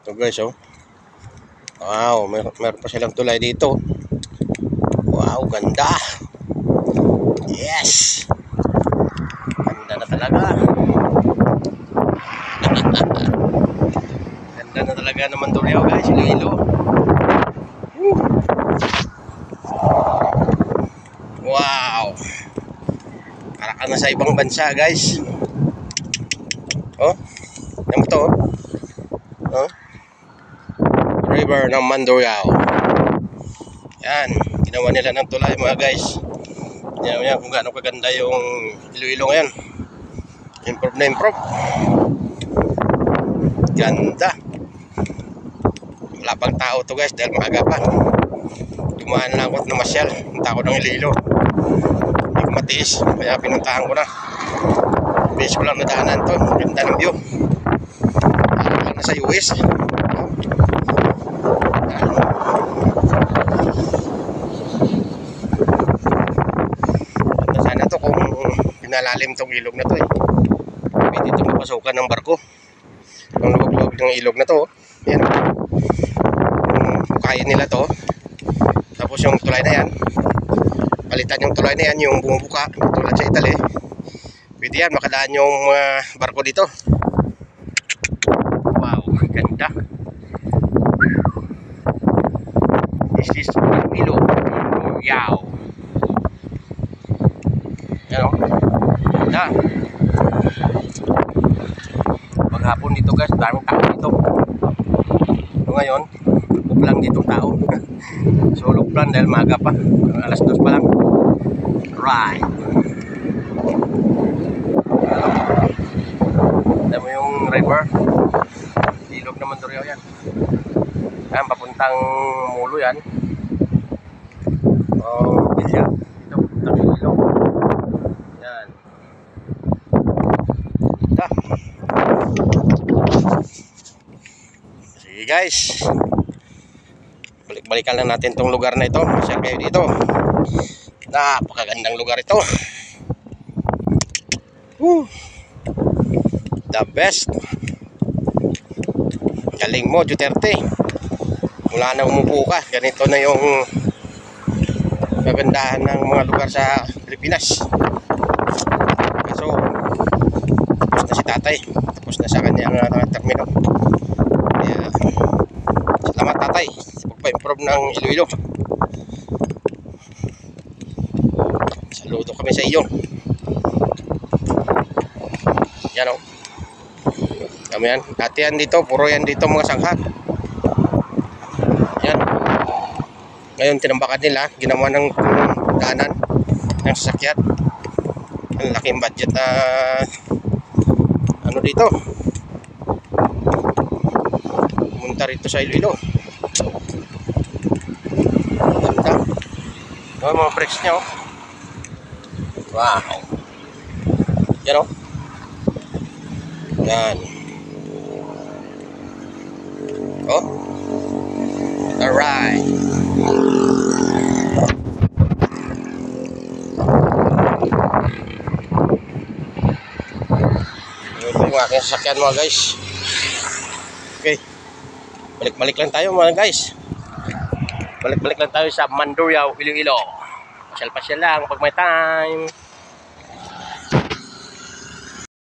Ito guys, oh. Wow, meron pa silang tulay dito. Wow, ganda. Yes. Ganda na talaga. Ganda na talaga naman Mandurriao guys, Iloilo. Wow. Para ka na sa ibang bansa guys. Oh, yan mo to, oh. River ng Mandurriao. Yan, ginawa nila ng tulay mga guys. Yan kung gaano kaganda yung Iloilo ngayon. Improve na improve. Ganda. Wala pang tao to guys dahil maaga pa. Dumaan lang ako na masyal. Ang tao ng Iloilo. Hindi ko matiis. Kaya pinuntahan ko na. Base ko lang nadaanan to. Ganda ng view. Parang lang nasa US. Ganda sana to kung pinalalim tong ilog na to eh. Pwede ito mapasukan ng barko. Ang luwag-luwag ng ilog na to. Yan. Kaya nila to. Tapos yung tulay na yan. Palitan yung tulay na yan. Yung bumubuka. Tulad sa Italy. Pwede yan. Makadaan yung barko dito. Wow. Ganda. This is ilog. Yaw. Yan o. Ganda. Maghapon dito guys, daming tao dito. So ngayon, luplan ditong tao. So luplan dahil maaga pa, alas 2 pa lang. Right. Alam mo yung river, ilog ng Mandurriao yan. Yan, papuntang Mulo yan. Oh, yan. Ito, papuntang ilog. Yan. Ito. Sige guys, balik-balikan lang natin tong lugar na ito. Masyal kayo dito. Napakagandang lugar ito. The best. Galing mo Duterte. Mula na umupo ka, ganito na yung kagandahan ng mga lugar sa Pilipinas. Kaso tapos na si tatay, tapos na sa kanyang termino. Kaya salamat tatay sa pagpa-improve ng Iloilo. Saludo kami sa iyo. Yan o. Kami yan. Dati yan dito, puro yan dito mga sangka. Yan. Ngayon tinambakan nila, ginawa ng daanan ng sasakyan. Ang laking budget na ano dito. Pumunta rito sa Iloilo. Ganda. Oh, mga brakes niya oh. Wow. Yan oh. Yan. Oh. Alright. Ito yung aking sasakyan mga guys. Okay. Balik-balik lang tayo mga guys. Balik-balik lang tayo sa Mandurriao, Iloilo. Pasyal-pasyal lang pag may time.